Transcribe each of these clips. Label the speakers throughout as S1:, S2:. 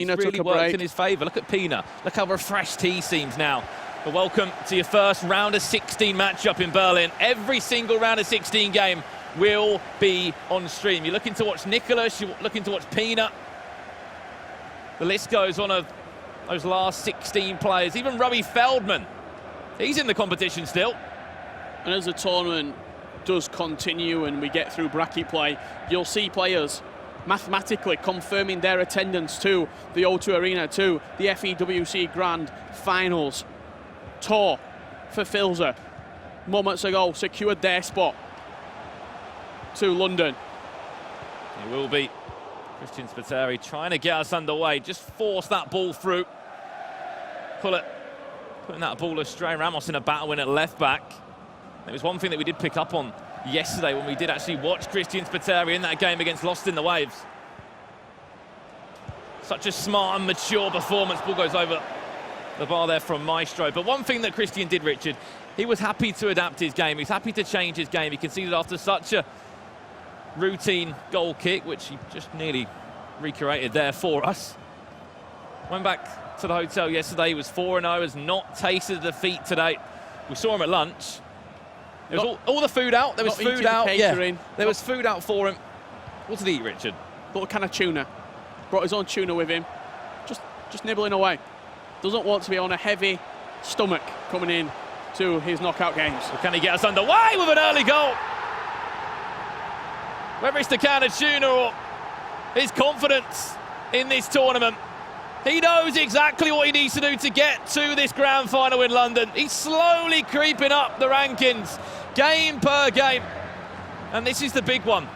S1: Pina
S2: really worked in his favour. Look at Pina. Look how refreshed he seems now. But welcome to your first round of 16 matchup in Berlin. Every single round of 16 game will be on stream. You're looking to watch Nicholas, you're looking to watch Pina. The list goes on of those last 16 players. Even Robbie Feldman, he's in the competition still.
S1: And as the tournament does continue and we get through bracket play, you'll see players mathematically confirming their attendance to the O2 Arena, to the FEWC Grand Finals. Tor for Filzer, moments ago, secured their spot to London.
S2: It will be ChristianSpiteri trying to get us underway, just force that ball through. Putting that ball astray. Ramos in a battle win at left back. There was one thing that we did pick up on yesterday when we did actually watch ChristianSpiteri in that game against Lost in the Waves. Such a smart and mature performance. Ball goes over the bar there from Maestro. But one thing that Christian did, Richard, he was happy to adapt his game. He's happy to change his game. He conceded after such a routine goal kick, which he just nearly recreated there for us. Went back to the hotel yesterday. He was 4-0, has not tasted defeat today. We saw him at lunch. There was all the food out. There was food out. Yeah. There was food out for him. What did he eat, Richard?
S1: Bought a can of tuna. Brought his own tuna with him. Just nibbling away. Doesn't want to be on a heavy stomach coming in to his knockout games.
S2: So can he get us underway with an early goal? Whether it's the can of tuna or his confidence in this tournament, he knows exactly what he needs to do to get to this grand final in London. He's slowly creeping up the rankings, game per game. And this is the big one,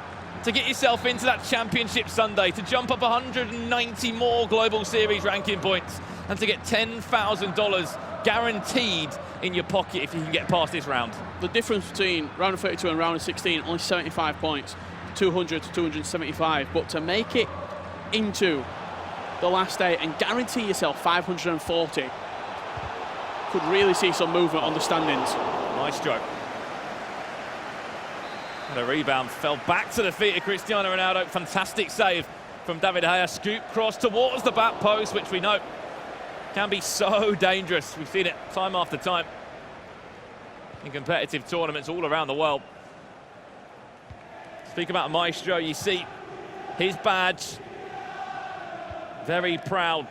S2: to get yourself into that Championship Sunday, to jump up 190 more Global Series ranking points, and to get $10,000 guaranteed in your pocket if you can get past this round.
S1: The difference between round of 32 and round of 16, only 75 points, 200 to 275. But to make it into the last day and guarantee yourself 540, could really see some movement on the standings.
S2: Nice stroke. And a rebound, fell back to the feet of Cristiano Ronaldo. Fantastic save from David Gea. Scoop cross towards the back post, which we know can be so dangerous. We've seen it time after time in competitive tournaments all around the world. Speak about Maestro, you see his badge. Very proud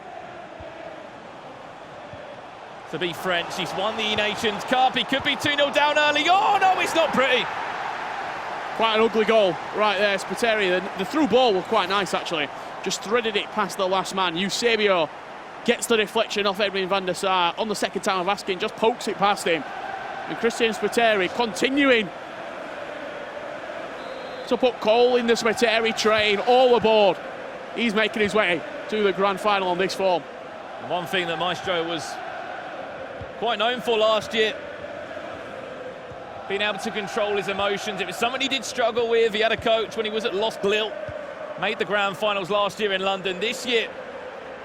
S2: to be French. He's won the E-Nations Cup. He could be 2-0 down early. Oh, no, it's not pretty.
S1: Quite an ugly goal right there, Spiteri. The through ball was quite nice, actually. Just threaded it past the last man. Eusebio gets the deflection off Edwin van der Sar on the second time of asking, just pokes it past him. And ChristianSpiteri continuing to put coal in the Spiteri train, all aboard. He's making his way to the grand final on this form.
S2: And one thing that Maestro was quite known for last year, being able to control his emotions. It was something he did struggle with. He had a coach when he was at Lost Lille, made the grand finals last year in London. This year,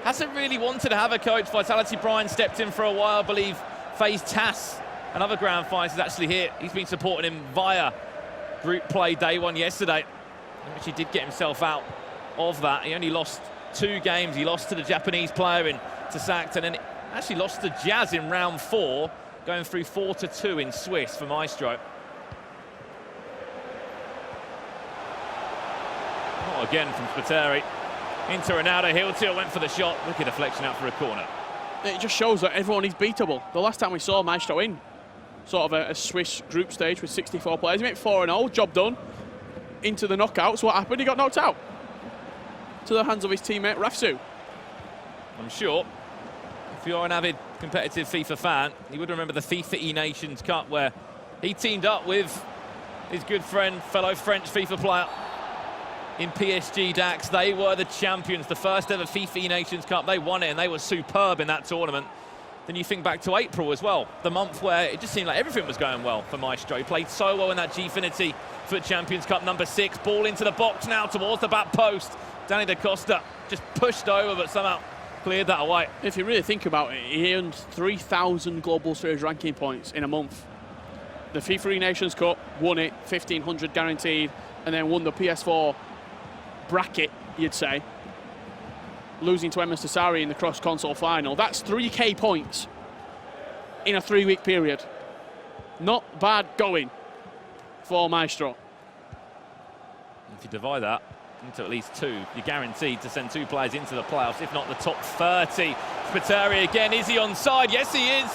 S2: hasn't really wanted to have a coach. Vitality Brian stepped in for a while, I believe. FaZe Tass, another grand finals, is actually here. He's been supporting him via group play day one yesterday, in which he did get himself out of that. He only lost 2 games. He lost to the Japanese player in Tasakt, and then actually lost to Jazz in round 4, going through 4-2 in Swiss for Maestro. Not again from Spiteri. Into Ronaldo, heel tilt, went for the shot. Wicked deflection out for a corner.
S1: It just shows that everyone is beatable. The last time we saw Maestro in sort of a Swiss group stage with 64 players, he made 4-0, job done. Into the knockouts, what happened? He got knocked out to the hands of his teammate Rafsu.
S2: I'm sure if you're an avid competitive FIFA fan, you would remember the FIFA E-Nations Cup, where he teamed up with his good friend, fellow French FIFA player in PSG Dax. They were the champions, the first ever FIFA E-Nations Cup. They won it and they were superb in that tournament. Then you think back to April as well, the month where it just seemed like everything was going well for Maestro. He played so well in that Gfinity FUT Champions Cup number 6. Ball into the box now towards the back post. Danny Da Costa just pushed over, but somehow cleared that away.
S1: If you really think about it, he earned 3,000 Global Series ranking points in a month. The FIFA E-Nations Cup, won it, 1,500 guaranteed, and then won the PS4 bracket, you'd say. losing to Maestro in the cross-console final. That's 3K points in a 3-week period. Not bad going for Maestro.
S2: If you divide that into at least 2, you're guaranteed to send 2 players into the playoffs, if not the top 30. Spiteri again, is he onside? Yes, he is.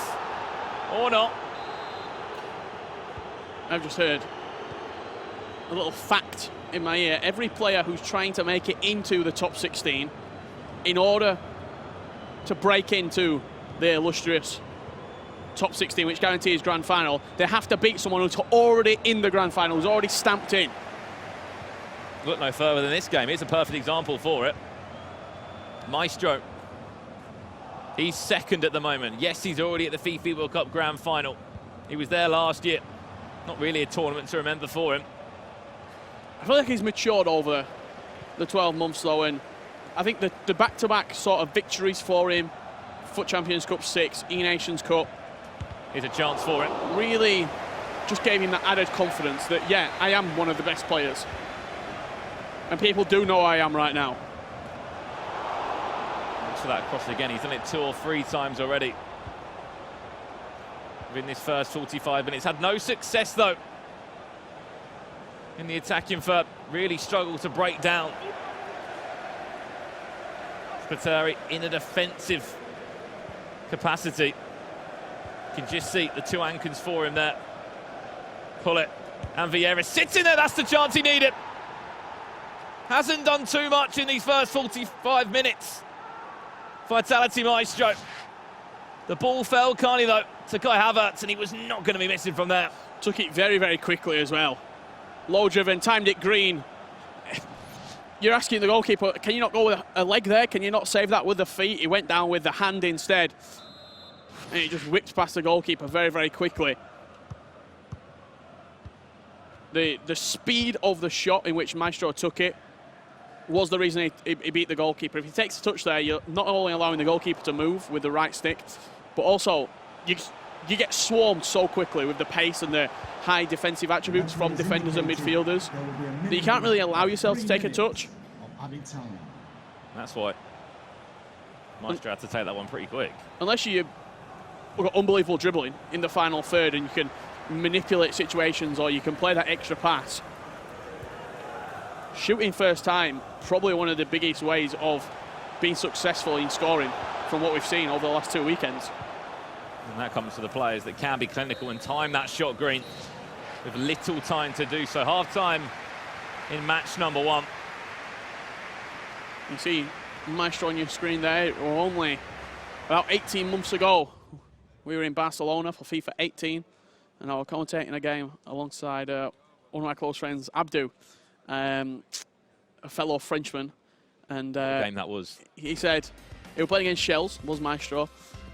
S2: Or not.
S1: I've just heard a little fact in my ear. Every player who's trying to make it into the top 16, in order to break into the illustrious top 16, which guarantees grand final, they have to beat someone who's already in the grand final, who's already stamped in.
S2: Look no further than this game. Here's a perfect example for it. Maestro. He's second at the moment. Yes, he's already at the FIFA World Cup grand final. He was there last year. Not really a tournament to remember for him.
S1: I feel like he's matured over the 12 months, though, and I think the back-to-back sort of victories for him, FUT Champions Cup 6, E-Nations Cup,
S2: Here's a chance for it.
S1: really just gave him that added confidence that, yeah, I am one of the best players. And people do know I am right now.
S2: Looks for that cross again. He's done it 2 or 3 times already within this first 45 minutes. Had no success, though, in the attacking third. Really struggled to break down. Spiteri in a defensive capacity. You can just see the 2 anchors for him there. Pull it. And Vieira sits in there. That's the chance he needed. Hasn't done too much in these first 45 minutes. Vitality Maestro. The ball fell, Carney, though, to Kai Havertz, and he was not going to be missing from there.
S1: Took it very, very quickly as well. Low driven, timed it green. You're asking the goalkeeper, can you not go with a leg there? Can you not save that with the feet? He went down with the hand instead. And it just whipped past the goalkeeper very, very quickly. The speed of the shot in which Maestro took it was the reason he beat the goalkeeper. If he takes a touch there, you're not only allowing the goalkeeper to move with the right stick, but also you get swarmed so quickly with the pace and the high defensive attributes from defenders and midfielders that you can't really allow yourself to take a touch.
S2: That's why Maestro had to take that one pretty quick.
S1: Unless you've got unbelievable dribbling in the final third and you can manipulate situations or you can play that extra pass. Shooting first time, probably one of the biggest ways of being successful in scoring from what we've seen over the last 2 weekends.
S2: And that comes to the players that can be clinical and time that shot green with little time to do so. Half-time in match number 1.
S1: You see Maestro on your screen there. Only about 18 months ago, we were in Barcelona for FIFA 18, and I was commentating a game alongside one of my close friends, Abdu, a fellow Frenchman. And
S2: what game that was?
S1: He said, he was playing against Shells, was Maestro,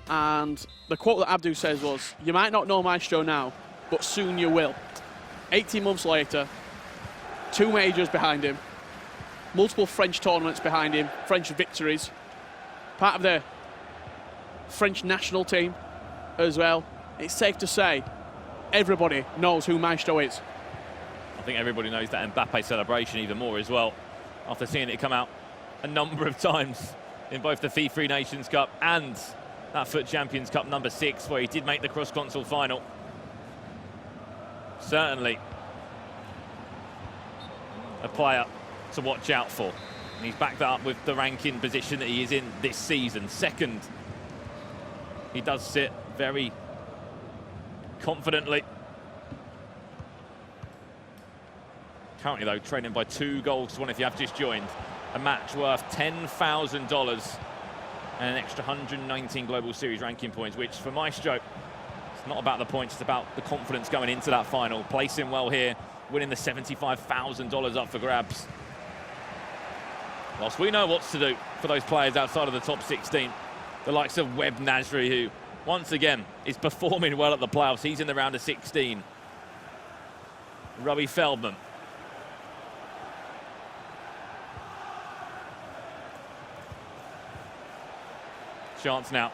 S1: and the quote that Abdu says was, "You might not know Maestro now, but soon you will." 18 months later, 2 majors behind him, multiple French tournaments behind him, French victories, part of the French national team as well. It's safe to say everybody knows who Maestro is.
S2: I think everybody knows that Mbappe celebration even more as well, after seeing it come out a number of times in both the FIFA Nations Cup and that FUT Champions Cup number 6, where he did make the cross-console final. Certainly a player to watch out for. And he's backed that up with the ranking position that he is in this season. Second. He does sit very confidently. Currently, though, trailing by 2 goals to 1 if you have just joined. A match worth $10,000 and an extra 119 Global Series ranking points, which for Maestro, it's not about the points, it's about the confidence going into that final. Placing well here, winning the $75,000 up for grabs. Whilst we know what's to do for those players outside of the top 16, the likes of Webb Nasri, who, once again, is performing well at the playoffs. He's in the round of 16. Robbie Feldman. Chance now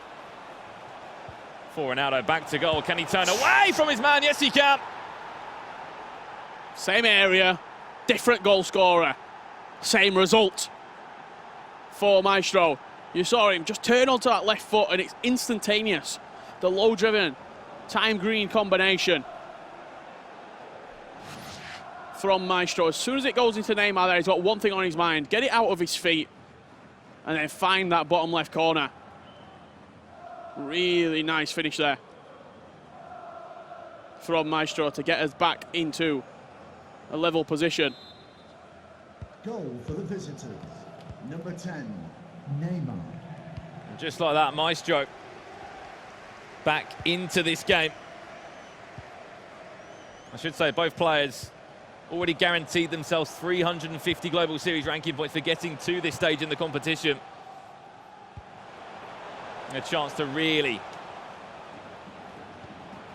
S2: for Ronaldo, back to goal. Can he turn away from his man? Yes, he can.
S1: Same area, different goal scorer, same result for Maestro. You saw him just turn onto that left foot, and it's instantaneous. The low-driven, time-green combination from Maestro. As soon as it goes into Neymar there, he's got one thing on his mind. Get it out of his feet, and then find that bottom left corner. Really nice finish there from Maestro to get us back into a level position.
S3: Goal for the visitors, number 10, Neymar.
S2: And just like that, Maestro back into this game. I should say both players already guaranteed themselves 350 Global Series ranking points for getting to this stage in the competition. A chance to really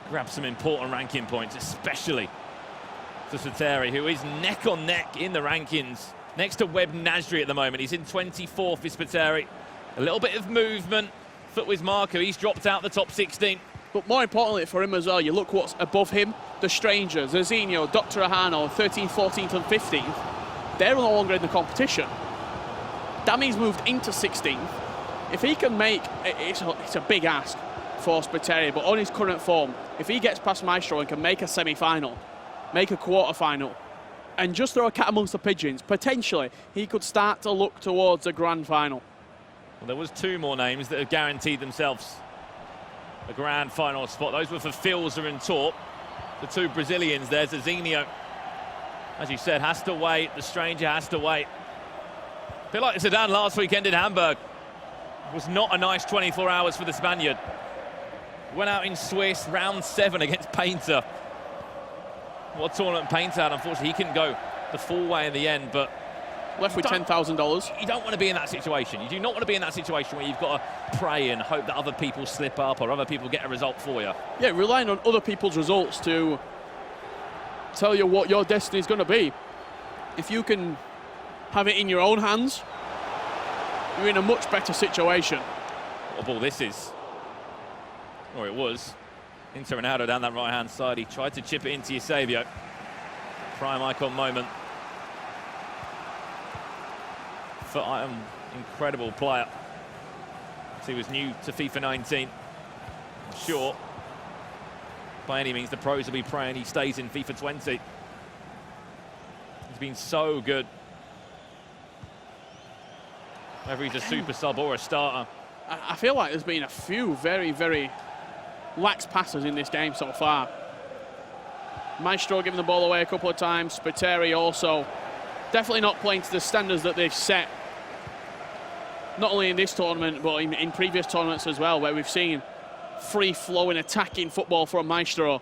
S2: grab some important ranking points, especially to Spiteri, who is neck on neck in the rankings, next to Webb Nasri at the moment. He's in 24th for Spiteri. A little bit of movement. Foot with Marco, he's dropped out the top 16.
S1: But more importantly for him as well, you look what's above him, the strangers, Zazinho, Dr. Ahano, 13th, 14th and 15th. They're no longer in the competition. Dami's moved into 16th. If he can make, it's a big ask for Spiteri, but on his current form, if he gets past Maestro and can make a semi-final, make a quarter-final, and just throw a cat amongst the pigeons, potentially he could start to look towards a grand final.
S2: Well, there was 2 more names that have guaranteed themselves a grand final spot. Those were for Filza and Torp. The 2 Brazilians there, Zazinho, as you said, has to wait. The stranger has to wait. A bit like Zidane last weekend in Hamburg. It was not a nice 24 hours for the Spaniard. Went out in Swiss, round 7 against Painter. What tournament Painter had, unfortunately, he couldn't go the full way in the end, but
S1: left with $10,000.
S2: You don't want to be in that situation. You do not want to be in that situation where you've got to pray and hope that other people slip up or other people get a result for you.
S1: Yeah, relying on other people's results to tell you what your destiny is going to be. If you can have it in your own hands, you're in a much better situation.
S2: What a ball this is. Or it was. Into Ronaldo down that right-hand side. He tried to chip it into Eusebio. Prime icon moment. For an incredible player. He was new to FIFA 19. I'm sure, by any means, the pros will be praying he stays in FIFA 20. He's been so good. Whether he's a super sub or a starter.
S1: I feel like there's been a few very, very lax passes in this game so far. Maestro giving the ball away a couple of times. Spiteri also definitely not playing to the standards that they've set. Not only in this tournament, but in previous tournaments as well, where we've seen free-flowing, attacking football from Maestro.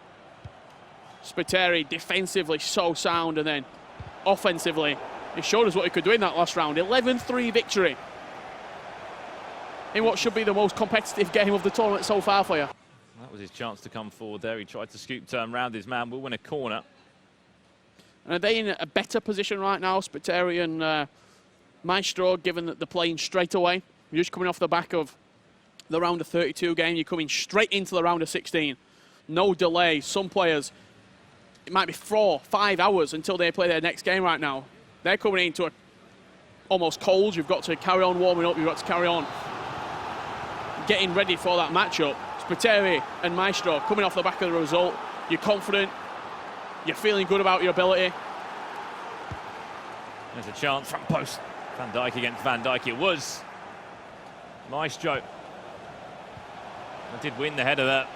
S1: Spiteri defensively so sound, and then offensively, he showed us what he could do in that last round. 11-3 victory in what should be the most competitive game of the tournament so far for you.
S2: That was his chance to come forward there. He tried to scoop turn round his man. Will win a corner.
S1: And are they in a better position right now, Spiteri and Maestro, given that they're playing straight away? You're just coming off the back of the round of 32 game. You're coming straight into the round of 16. No delay. Some players, it might be 4-5 hours until they play their next game right now. They're coming into a almost cold. You've got to carry on warming up. You've got to carry on getting ready for that matchup. Spiteri and Maestro coming off the back of the result. You're confident. You're feeling good about your ability.
S2: There's a chance from post. Van Dijk against Van Dijk. It was Maestro. I did win the header there.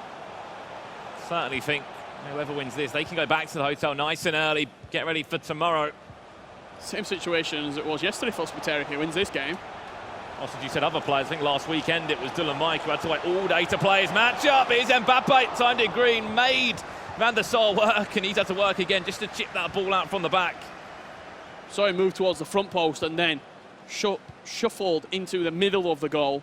S2: Certainly think whoever wins this, they can go back to the hotel nice and early, get ready for tomorrow.
S1: Same situation as it was yesterday for Spiteri, who wins this game.
S2: Also, you said other players. I think last weekend it was Dylan Mike who had to wait all day to play his matchup. Here's Mbappe, timed it green, made Van der Sar work, and he's had to work again just to chip that ball out from the back.
S1: So he moved towards the front post and then shuffled into the middle of the goal.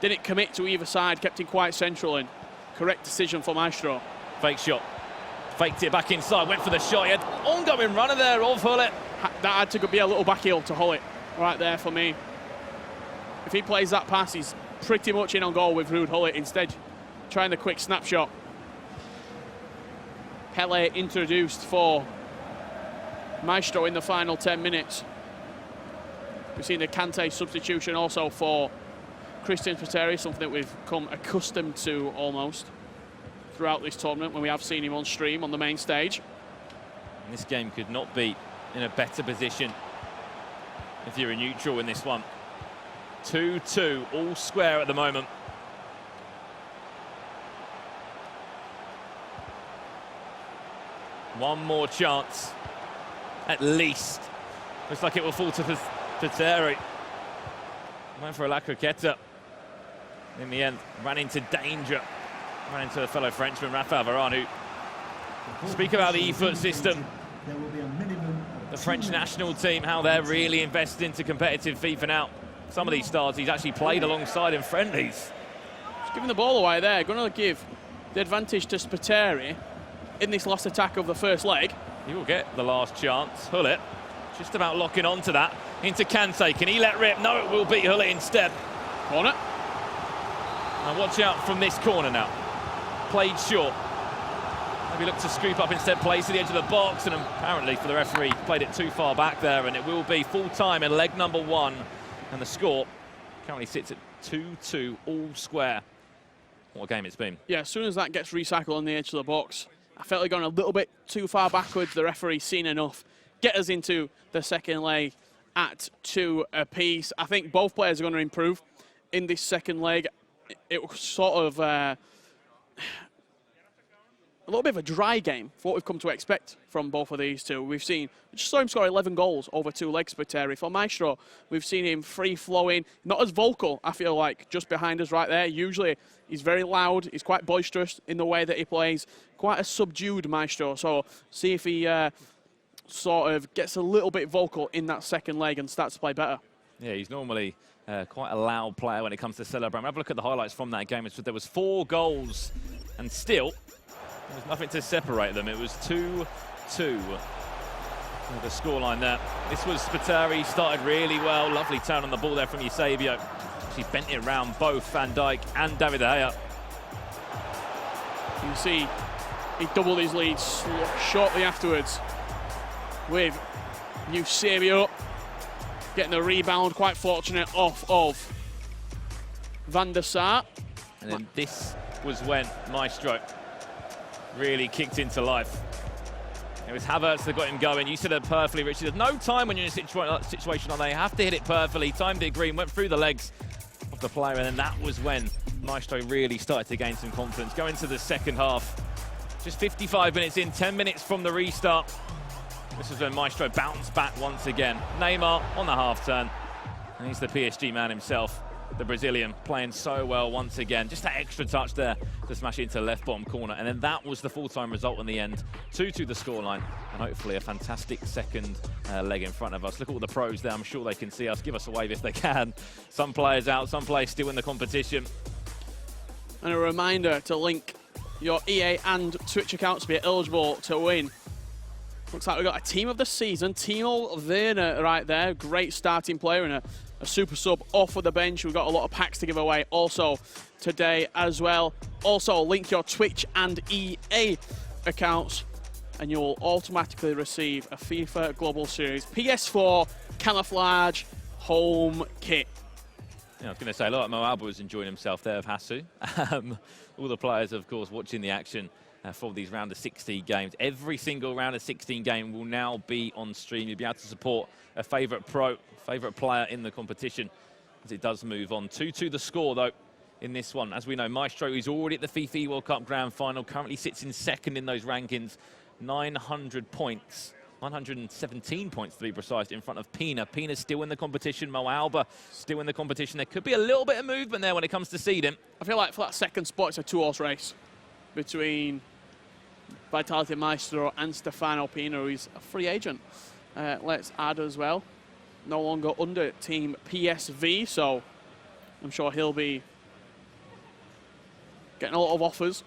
S1: Didn't commit to either side, kept it quite central, and correct decision for Maestro.
S2: Fake shot. Faked it back inside, went for the shot. He had ongoing runner there of Hullet.
S1: That had to be a little backheel to Hullet right there for me. If he plays that pass, he's pretty much in on goal with Ruud Hullet. Instead, trying the quick snapshot. Pele introduced for Maestro in the final 10 minutes. We've seen the Kante substitution also for ChristianSpiteri, something that we've come accustomed to almost throughout this tournament when we have seen him on stream on the main stage.
S2: And this game could not be in a better position if you're a neutral in this one. 2-2, all square at the moment. One more chance, at least. Looks like it will fall to Spiteri. Went for a La Croqueta. In the end, ran into danger. Ran into a fellow Frenchman, Raphael Varane, who speak about the e-foot system. The French national team, how they're really invested into competitive FIFA now. Some of these stars he's actually played alongside in friendlies.
S1: Just giving the ball away there. Going to give the advantage to Spiteri in this last attack of the first leg.
S2: He will get the last chance. Hullet just about locking onto that. Into Kante. Can he let rip? No, it will beat Hullet instead.
S1: Corner.
S2: Now watch out from this corner now. Played short. Maybe look to scoop up instead, plays to the edge of the box, and apparently for the referee played it too far back there, and it will be full time in leg number 1. And the score currently sits at 2-2, all square. What a game it's been.
S1: Yeah, as soon as that gets recycled on the edge of the box, I felt like going a little bit too far backwards. The referee's seen enough. Get us into the second leg at 2 apiece. I think both players are going to improve in this second leg. It was sort of a little bit of a dry game for what we've come to expect from both of these two. We just saw him score 11 goals over 2 legs, Spiteri. For Maestro, we've seen him free-flowing, not as vocal, I feel like, just behind us right there. Usually, he's very loud, he's quite boisterous in the way that he plays, quite a subdued Maestro. So, see if he sort of gets a little bit vocal in that second leg and starts to play better.
S2: Yeah, he's normally quite a loud player when it comes to celebrating. Have a look at the highlights from that game. There was 4 goals, and still, there was nothing to separate them. It was 2-2. The scoreline there. This was Spiteri, started really well. Lovely turn on the ball there from Eusebio. She bent it around both Van Dijk and David De Gea.
S1: You can see he doubled his lead shortly afterwards with Eusebio getting the rebound, quite fortunate, off of Van der Sar.
S2: And then this was when Maestro really kicked into life. It was Havertz that got him going. You said it perfectly, Richard. There's no time when you're in a situation like that. You have to hit it perfectly. Timed it green, went through the legs of the player, and then that was when Maestro really started to gain some confidence. Go into the second half. Just 55 minutes in, 10 minutes from the restart. This is when Maestro bounced back once again. Neymar on the half turn. And he's the PSG man himself. The Brazilian playing so well once again. Just that extra touch there to smash it into the left bottom corner. And then that was the full-time result in the end. 2-2 the scoreline. And hopefully a fantastic second leg in front of us. Look at all the pros there. I'm sure they can see us. Give us a wave if they can. Some players out, some players still in the competition.
S1: And a reminder to link your EA and Twitch accounts to be eligible to win. Looks like we've got a team of the season. Timo Werner right there. Great starting player and a super sub off of the bench. We've got a lot of packs to give away also today as well. Also, link your Twitch and EA accounts and you'll automatically receive a FIFA Global Series PS4 Camouflage home kit.
S2: Yeah, I was going to say, look, Mo Alba was enjoying himself there of Hasu. All the players, of course, watching the action for these round of 16 games. Every single round of 16 game will now be on stream. You'll be able to support a favourite player in the competition as it does move on. 2-2 the score, though, in this one. As we know, Maestro is already at the FIFA World Cup Grand Final, currently sits in second in those rankings. 900 points. 117 points to be precise in front of Pina. Pina's still in the competition. Mo Alba still in the competition. There could be a little bit of movement there when it comes to seeding.
S1: I feel like for that second spot, it's a 2-horse race between Vitality Maestro and Stefano Pina, who's a free agent. Let's add as well. No longer under Team PSV, so I'm sure he'll be getting a lot of offers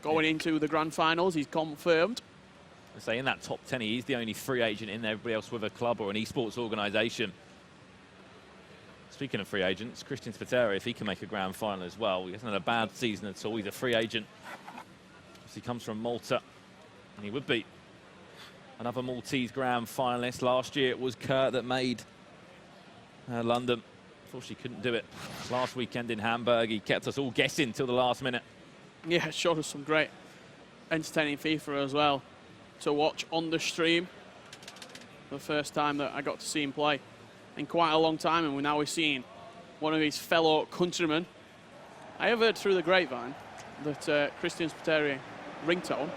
S1: going into the grand finals. He's confirmed.
S2: I say in that top 10, he's the only free agent in there. Everybody else with a club or an esports organisation. Speaking of free agents, ChristianSpiteri, if he can make a grand final as well, he hasn't had a bad season at all. He's a free agent. He comes from Malta, and he would be another Maltese grand finalist. Last year, it was Kurt that made London. Unfortunately, couldn't do it last weekend in Hamburg. He kept us all guessing till the last minute.
S1: Yeah, it showed us some great entertaining FIFA as well to watch on the stream. The first time that I got to see him play in quite a long time, and now we're seeing one of his fellow countrymen. I have heard through the grapevine that ChristianSpiteri ringtone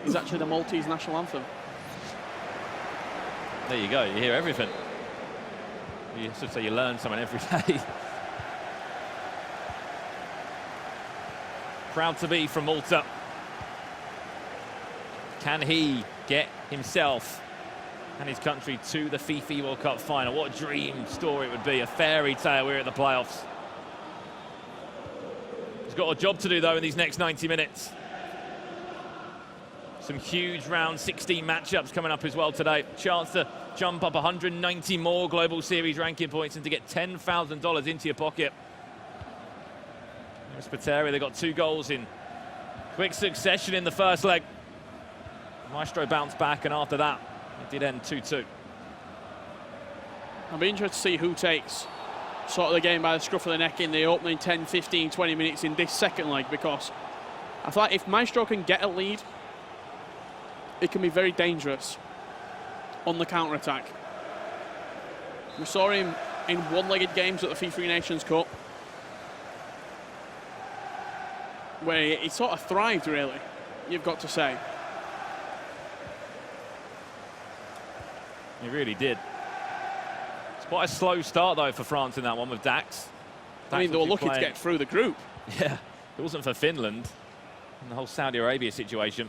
S1: is actually the Maltese national anthem.
S2: There you go, you hear everything. You should say you learn something every day. Proud to be from Malta. Can he get himself and his country to the FIFA World Cup final? What a dream story it would be, a fairy tale. We're at the playoffs. He's got a job to do though in these next 90 minutes. Some huge round 16 matchups coming up as well today. Chance to jump up 190 more Global Series ranking points and to get $10,000 into your pocket. Spiteri, they got 2 goals in quick succession in the first leg. Maestro bounced back, and after that, it did end 2-2.
S1: I'll be interested to see who takes sort of the game by the scruff of the neck in the opening 10, 15, 20 minutes in this second leg, because I feel like if Maestro can get a lead, it can be very dangerous on the counter-attack. We saw him in one-legged games at the FIFA Nations Cup, where he sort of thrived, really, you've got to say.
S2: He really did. It's quite a slow start, though, for France in that one with Dax.
S1: I mean, they were lucky to get through the group.
S2: Yeah, if it wasn't for Finland and the whole Saudi Arabia situation,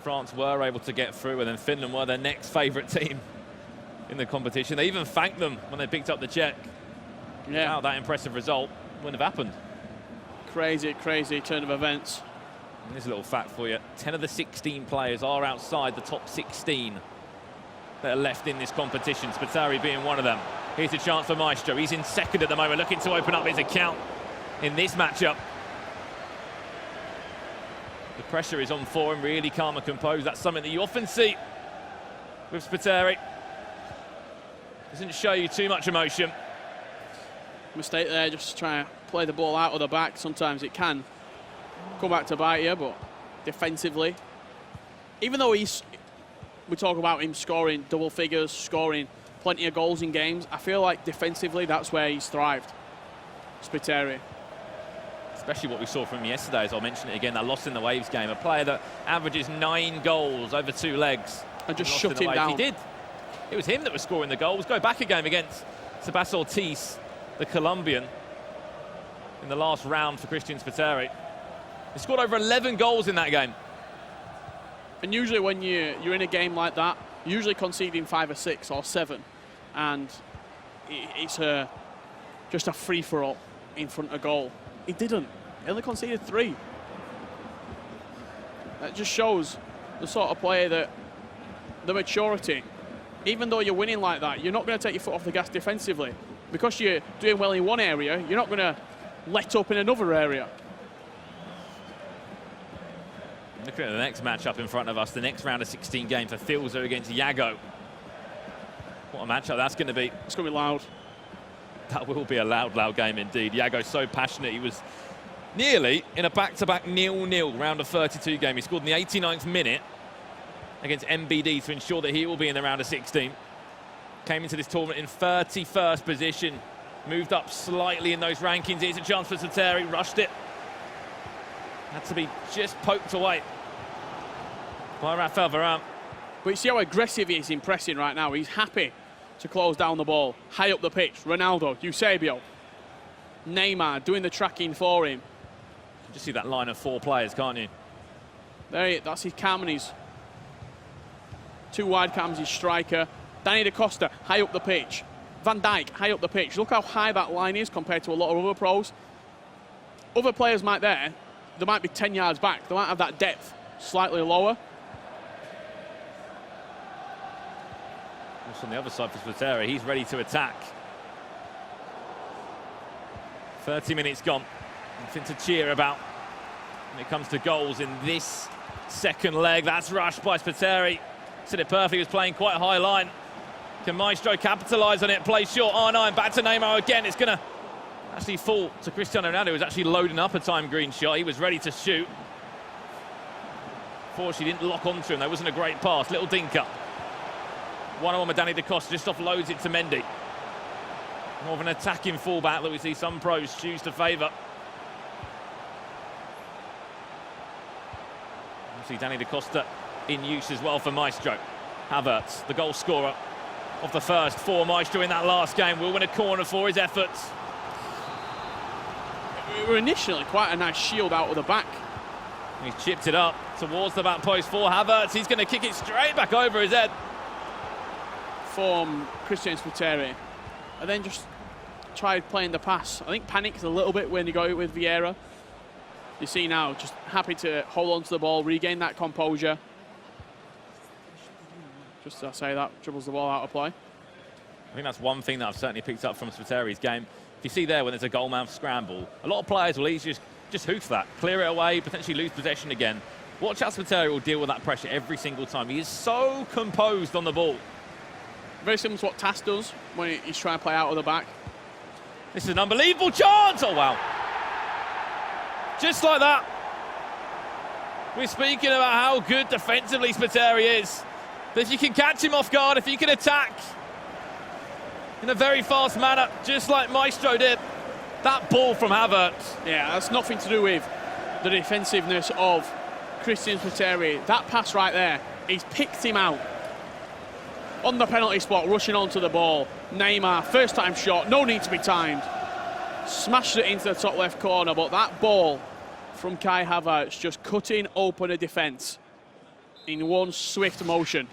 S2: France were able to get through, and then Finland were their next favourite team in the competition. They even thanked them when they picked up the check.
S1: Yeah.
S2: Without that impressive result, wouldn't have happened.
S1: Crazy, crazy turn of events.
S2: And here's a little fact for you. 10 of the 16 players are outside the top 16 that are left in this competition, Spiteri being one of them. Here's a chance for Maestro. He's in second at the moment, looking to open up his account in this matchup. The pressure is on for him, really calm and composed. That's something that you often see with Spiteri. Doesn't show you too much emotion.
S1: Mistake there, just trying to play the ball out of the back. Sometimes it can come back to bite you, but defensively, even though we talk about him scoring double figures, scoring plenty of goals in games, I feel like defensively that's where he's thrived, Spiteri.
S2: Especially what we saw from him yesterday, as I'll mention it again, that loss in the Waves game. A player that averages 9 goals over 2 legs.
S1: And just shut him down.
S2: He did. It was him that was scoring the goals. Go back a game against Sebastian Ortiz, the Colombian, in the last round for ChristianSpiteri. He scored over 11 goals in that game.
S1: And usually when you're in a game like that, usually conceding 5 or 6 or 7, and it's just a free-for-all in front of goal. He didn't. He only conceded 3. That just shows the sort of player that, the maturity. Even though you're winning like that, you're not going to take your foot off the gas defensively. Because you're doing well in one area, you're not going to let up in another area.
S2: Looking at the next matchup in front of us, the next round of 16 games for Filza against Yago. What a matchup that's going to be.
S1: It's going to be loud.
S2: That will be a loud, loud game indeed. Yago's so passionate. He was nearly in a back-to-back 0-0 round of 32 game. He scored in the 89th minute against MBD to ensure that he will be in the round of 16. Came into this tournament in 31st position. Moved up slightly in those rankings. Here's a chance for Spiteri. Rushed it. Had to be just poked away by Rafael Varane.
S1: But you see how aggressive he is in pressing right now. He's happy to close down the ball. High up the pitch. Ronaldo, Eusebio, Neymar doing the tracking for him.
S2: You can just see that line of 4 players, can't you?
S1: That's his cam and his 2 wide cams, his striker. Danny Da Costa, high up the pitch. Van Dijk, high up the pitch. Look how high that line is compared to a lot of other pros. Other players they might be 10 yards back. They might have that depth slightly lower.
S2: Just on the other side for Spiteri, he's ready to attack. 30 minutes gone. Nothing to cheer about when it comes to goals in this second leg. That's rushed by Spiteri. Said it perfectly, he was playing quite a high line. Can Maestro capitalise on it? Play short, R9, back to Neymar again. It's going to actually fall to Cristiano Ronaldo, who was actually loading up a time green shot. He was ready to shoot. Fortunately, didn't lock onto him. There wasn't a great pass. Little dinker. One-on-one with Danny Da Costa, just offloads it to Mendy. More of an attacking fullback that we see some pros choose to favour. You see Danny Da Costa in use as well for Maestro. Havertz, the goal scorer of the first for Maestro in that last game, will win a corner for his efforts.
S1: It were initially quite a nice shield out of the back.
S2: He's chipped it up towards the back post for Havertz. He's going to kick it straight back over his head.
S1: From ChristianSpiteri, and then just tried playing the pass. I think panicked a little bit when he got it with Vieira. You see now, just happy to hold on to the ball, regain that composure. Just as I say that, dribbles the ball out of play.
S2: I think that's one thing that I've certainly picked up from Spiteri's game. If you see there when there's a goalmouth scramble, a lot of players will easily just hoof that, clear it away, potentially lose possession again. Watch how Spiteri will deal with that pressure every single time. He is so composed on the ball.
S1: Very similar to what Tass does when he's trying to play out of the back.
S2: This is an unbelievable chance. Oh, wow. Just like that. We're speaking about how good defensively Spiteri is. But if you can catch him off guard, if you can attack in a very fast manner, just like Maestro did, that ball from Havertz.
S1: Yeah, that's nothing to do with the defensiveness of ChristianSpiteri. That pass right there, he's picked him out. On the penalty spot, rushing onto the ball. Neymar, first time shot, no need to be timed. Smashed it into the top left corner, but that ball from Kai Havertz just cutting open a defence in one swift motion.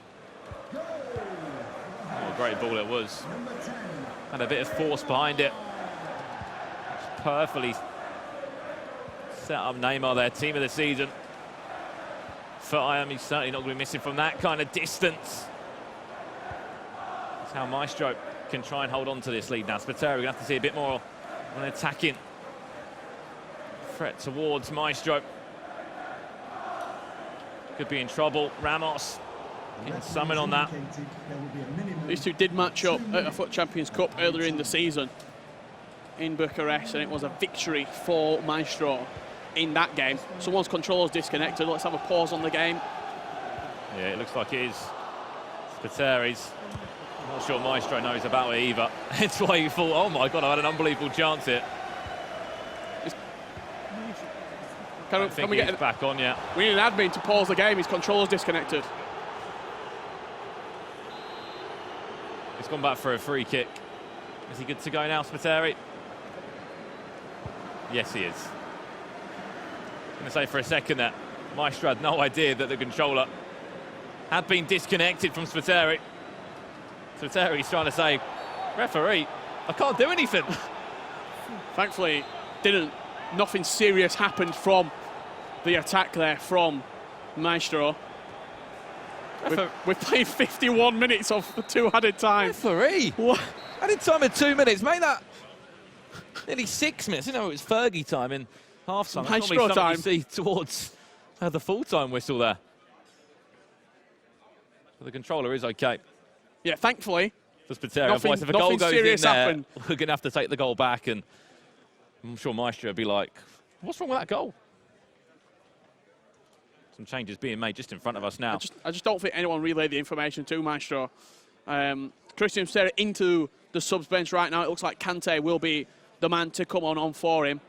S2: What a great ball it was. Had a bit of force behind it. Perfectly set up Neymar there, team of the season. For Miami, he's certainly not going to be missing from that kind of distance. That's how Maestro can try and hold on to this lead now. Spiteri, we're going to have to see a bit more on an attacking threat towards Maestro. Could be in trouble. Ramos getting summoned on that.
S1: These two did match up at a FUT Champions Cup earlier in the season in Bucharest, and it was a victory for Maestro in that game. Someone's controller's disconnected. Let's have a pause on the game.
S2: Yeah, it looks like it is Spiteri's. I'm not sure Maestro knows about it either. It's why you thought, oh my God, I had an unbelievable chance here.
S1: Can we get
S2: it back on yet?
S1: We need an admin to pause the game. His controller's disconnected.
S2: It's gone back for a free kick. Is he good to go now, Spiteri? Yes, he is. I'm going to say for a second that Maestro had no idea that the controller had been disconnected from Spiteri. Spiteri's trying to say, referee, I can't do anything.
S1: Thankfully, nothing serious happened from the attack there from Maestro. We're playing 51 minutes of 2 added time.
S2: Referee?
S1: What?
S2: Added time of 2 minutes. Made that nearly 6 minutes. You know, it was Fergie time in half-time. That's
S1: Maestro time.
S2: You see towards the full-time whistle there. But the controller is okay.
S1: Yeah, thankfully.
S2: For Spiteri. Otherwise, if a goal goes in there,
S1: happened.
S2: we're going to have to take the goal back, and I'm sure Maestro would be like, what's wrong with that goal? Some changes being made just in front of us now.
S1: I just don't think anyone relayed the information to Maestro. ChristianSpiteri into the subs bench right now. It looks like Kante will be the man to come on for him.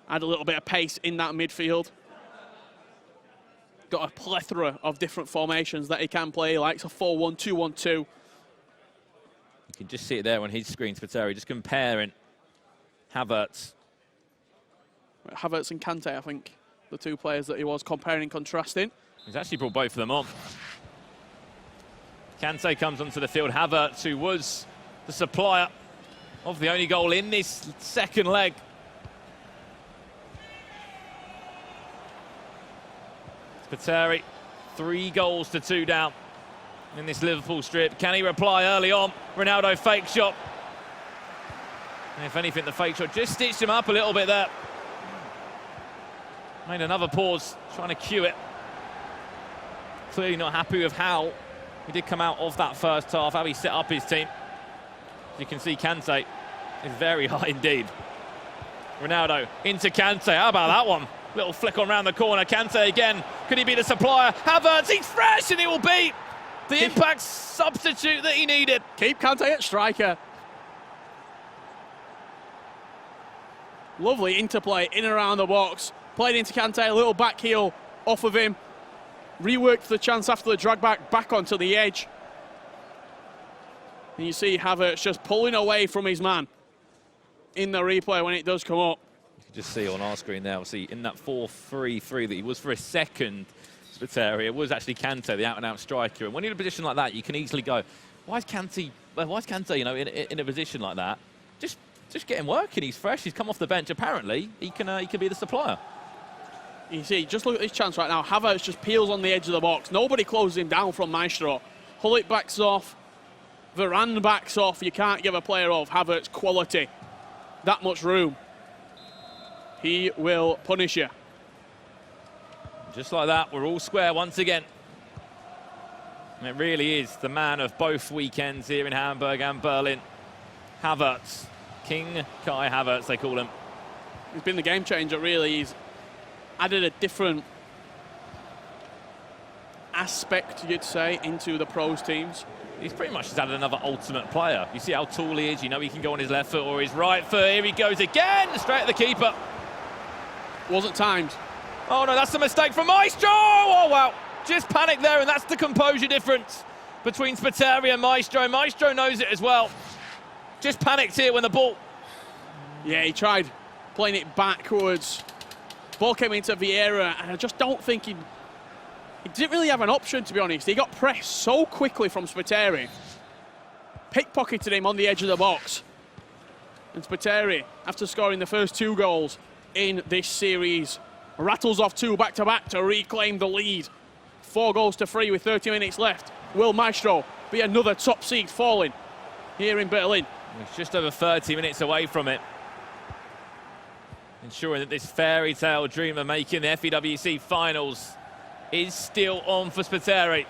S1: Add a little bit of pace in that midfield. Got a plethora of different formations that he can play, like a 4-1-2-1-2.
S2: You can just see it there on his screen, Spiteri, just comparing Havertz.
S1: Havertz and Kante, I think, the two players that he was comparing and contrasting.
S2: He's actually brought both of them on. Kante comes onto the field. Havertz, who was the supplier of the only goal in this second leg. Spiteri, 3 goals to 2 down in this Liverpool strip. Can he reply early on? Ronaldo fake shot. And if anything, the fake shot just stitched him up a little bit there. Made another pause, trying to cue it. Clearly not happy with how He did come out of that first half, how he set up his team. As you can see, Kante is very high indeed. Ronaldo into Kante. How about that one? Little flick on round the corner. Kante again. Could he be the supplier? Havertz, he's fresh, and he will be the impact substitute that he needed.
S1: Keep Kante at striker. Lovely interplay in and around the box. Played into Kante, a little back heel off of him. Reworked the chance after the drag back onto the edge. And you see Havertz just pulling away from his man in the replay when it does come up.
S2: You can just see on our screen there, see in that 4-3-3 that he was for a second, Spiteri, it was actually Kante, the out-and-out striker. And when you're in a position like that, you can easily go, why is Kante, you know, in a position like that? Just get him working. He's fresh. He's come off the bench. Apparently, he can be the supplier.
S1: You see, just look at this chance right now. Havertz just peels on the edge of the box. Nobody closes him down from Maestro. Hullet backs off. Varane backs off. You can't give a player of Havertz quality that much room. He will punish you.
S2: Just like that, we're all square once again. And it really is the man of both weekends here in Hamburg and Berlin. Havertz. King Kai Havertz, they call him.
S1: He's been the game changer, really. He's added a different aspect, you'd say, into the pros teams.
S2: He's pretty much just added another ultimate player. You see how tall he is. You know he can go on his left foot or his right foot. Here he goes again, straight at the keeper.
S1: Wasn't timed.
S2: Oh, no, that's a mistake from Maestro. Oh, wow. Just panicked there, and that's the composure difference between Spiteri and Maestro. Maestro knows it as well. Just panicked here when the ball...
S1: Yeah, he tried playing it backwards. Ball came into Vieira, and I just don't think he didn't really have an option, to be honest. He got pressed so quickly from Spiteri. Pickpocketed him on the edge of the box. And Spiteri, after scoring the first 2 goals in this series, rattles off 2 back-to-back to reclaim the lead. 4 goals to 3 with 30 minutes left. Will Maestro be another top seed falling here in Berlin?
S2: It's just over 30 minutes away from it. Ensuring that this fairy tale dream of making the FEWC finals is still on for Spiteri.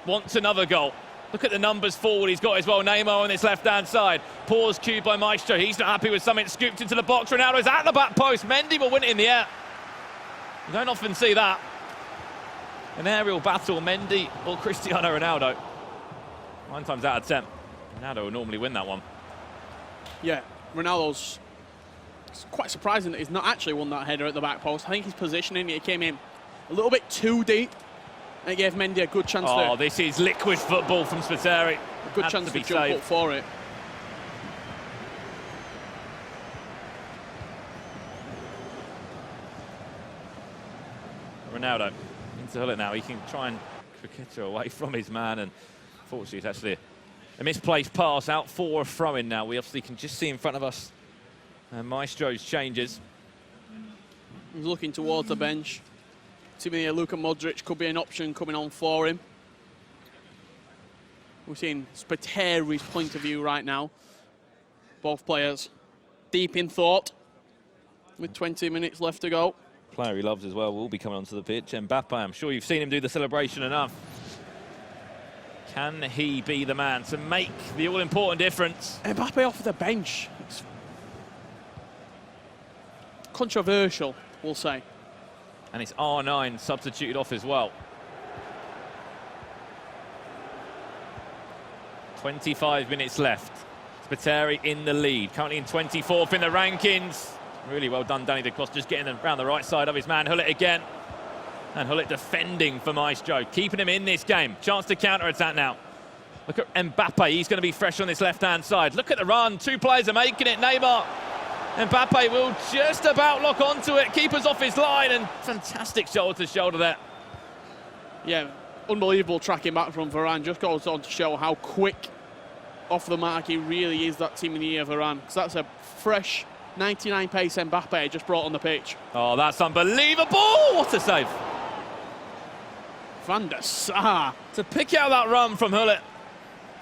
S2: Wants another goal. Look at the numbers forward he's got as well. Neymar on this left-hand side. Paws cued by Maestro. He's not happy with something. Scooped into the box. Ronaldo's at the back post. Mendy will win it in the air. You don't often see that. An aerial battle, Mendy or Cristiano Ronaldo. 9 times out of 10. Ronaldo will normally win that one.
S1: Yeah, Ronaldo's... It's quite surprising that he's not actually won that header at the back post. I think his positioning, he came in a little bit too deep. And it gave Mendy a good chance to...
S2: Oh, this is liquid football from Spiteri.
S1: A good chance to jump up for it.
S2: Ronaldo into Hullet now. He can try and cricket her away from his man, and unfortunately it's actually a misplaced pass out for a throw-in now. We obviously can just see in front of us Maestro's changes.
S1: He's looking towards the bench. Luka Modric could be an option coming on for him. We're seeing Spiteri's point of view right now. Both players deep in thought with 20 minutes left to go.
S2: Player he loves as well will be coming onto the pitch. Mbappe, I'm sure you've seen him do the celebration enough. Can he be the man to make the all-important difference?
S1: Mbappe off the bench. It's controversial, we'll say.
S2: And it's R9 substituted off as well. 25 minutes left. Spiteri in the lead, currently in 24th in the rankings. Really well done, Danny Da Costa, just getting around the right side of his man. Hullet again. And Hullet defending for Maestro, keeping him in this game. Chance to counter-attack now. Look at Mbappe, he's going to be fresh on this left-hand side. Look at the run, 2 players are making it. Neymar. Mbappe will just about lock onto it. Keeper's off his line, and fantastic shoulder-to-shoulder there.
S1: Yeah, unbelievable tracking back from Varane. Just goes on to show how quick off the mark he really is, that team in the year, Varane. Because that's a fresh 99 pace Mbappe just brought on the pitch.
S2: Oh, that's unbelievable! What a save.
S1: Van der Sar.
S2: To pick out that run from Hullet.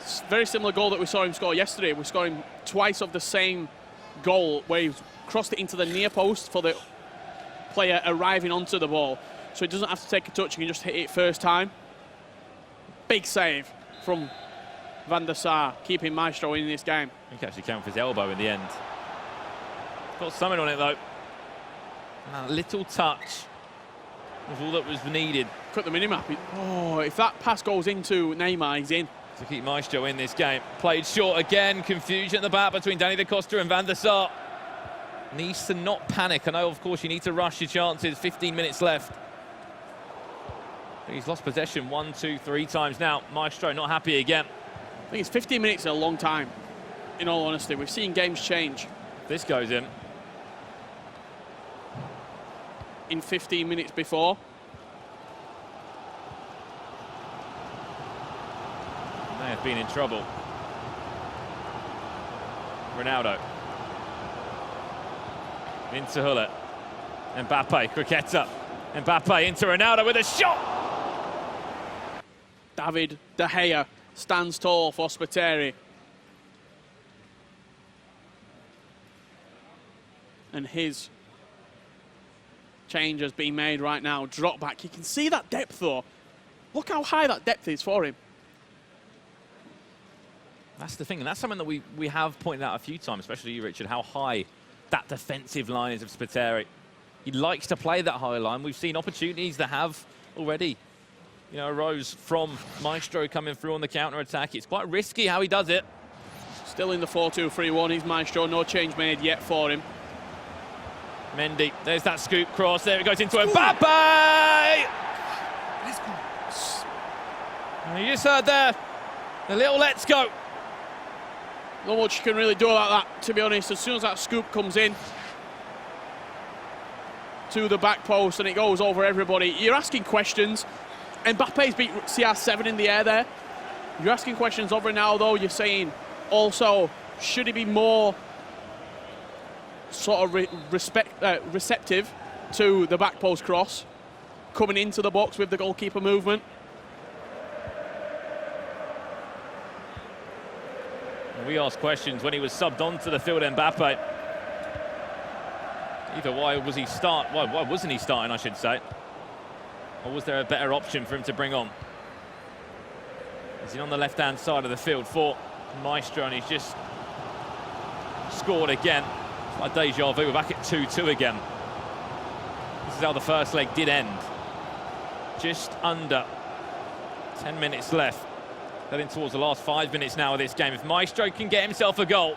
S1: It's a very similar goal that we saw him score yesterday. We saw him twice of the same goal where he crossed it into the near post for the player arriving onto the ball. So he doesn't have to take a touch, he can just hit it first time. Big save. from Van der Sar, keeping Maestro in this game.
S2: I think actually came for his elbow in the end. Got something on it though. And a little touch was all that was needed.
S1: Cut the minimap. Oh, if that pass goes into Neymar, he's in.
S2: To keep Maestro in this game. Played short again. Confusion at the back between Danny da Costa and Van der Sar. Needs to not panic. I know, of course, you need to rush your chances. 15 minutes left. He's lost possession 1, 2, 3 times now. Maestro not happy again.
S1: I think it's 15 minutes is a long time, in all honesty. We've seen games change.
S2: This goes in
S1: 15 minutes before.
S2: May have been in trouble. Ronaldo. Into Hullet. Mbappe, Criqueta. Mbappe into Ronaldo with a shot!
S1: David De Gea stands tall for Spiteri. And his change has been made right now. Drop back. You can see that depth though. Look how high that depth is for him.
S2: That's the thing, and that's something that we have pointed out a few times, especially you, Richard, how high that defensive line is of Spiteri. He likes to play that high line. We've seen opportunities that have already, arose from Maestro coming through on the counter-attack. It's quite risky how he does it.
S1: Still in the 4-2-3-1, he's Maestro. No change made yet for him.
S2: Mendy, there's that scoop cross. There it goes into Mbappe! And you just heard there, a little let's go.
S1: Not much you can really do about that, to be honest. As soon as that scoop comes in to the back post and it goes over everybody, you're asking questions. Mbappe's beat CR7 in the air there. You're asking questions over now, though. You're saying also, should he be more sort of receptive to the back post cross, coming into the box with the goalkeeper movement?
S2: We asked questions when he was subbed onto the field, Mbappe. Either why wasn't he starting, I should say? Or was there a better option for him to bring on? Is he on the left-hand side of the field for Maestro, and he's just scored again. It's like deja vu, we're back at 2-2 again. This is how the first leg did end. Just under 10 minutes left. Heading towards the last 5 minutes now of this game. If Maestro can get himself a goal,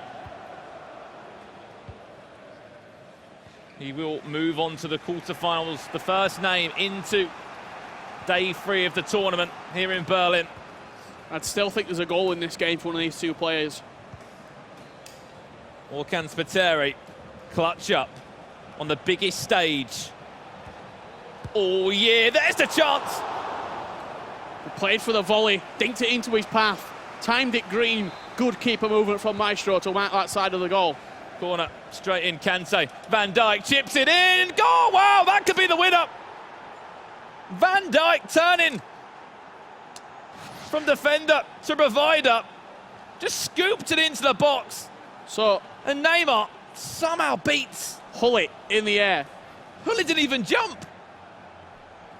S2: he will move on to the quarterfinals. The first name into day 3 of the tournament here in Berlin.
S1: I'd still think there's a goal in this game for one of these two players.
S2: Or can Spiteri clutch up on the biggest stage all year? There's the chance!
S1: Played for the volley, dinked it into his path, timed it green. Good keeper movement from Maestro to mark that side of the goal.
S2: Corner, straight in, Kante. Van Dijk chips it in. Goal! Wow, that could be the winner. Van Dijk turning from defender to provider. Just scooped it into the box. And Neymar somehow beats
S1: Hullet in the air.
S2: Hullet didn't even jump.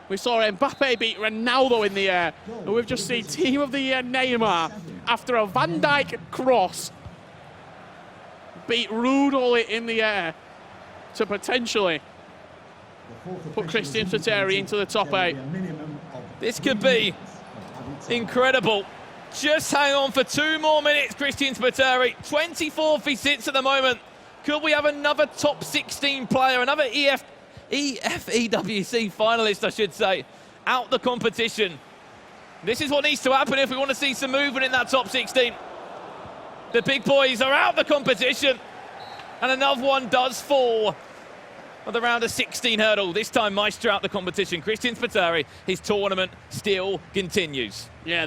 S1: We saw Mbappe beat Ronaldo in the air. And we've just seen Team of the Year Neymar, after a Van Dijk cross, beat Ruud Hullet in the air to potentially put ChristianSpiteri into the top 8.
S2: This could be incredible. Just hang on for 2 more minutes, ChristianSpiteri. 24th he sits at the moment. Could we have another top 16 player, another EFEWC finalist, I should say, out the competition? This is what needs to happen if we want to see some movement in that top 16. The big boys are out the competition, and another one does fall at the round of 16 hurdle. This time Maestro out the competition. ChristianSpiteri, his tournament still continues.
S1: Yeah.